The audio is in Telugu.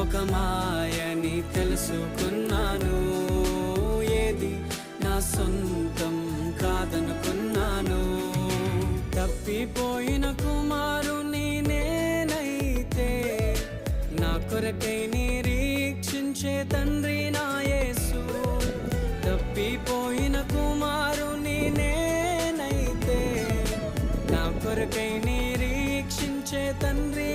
ఒక మాయని తెలుసుకున్నాను. ఏది నా సొంతం కాదనుకున్నాను. తప్పిపోయిన కుమారుని నేనైతే నా కొరకై నిరీక్షించే తండ్రి నా యేసు. తప్పిపోయిన కుమారుని నేనైతే నా కొరకై నిరీక్షించే తండ్రి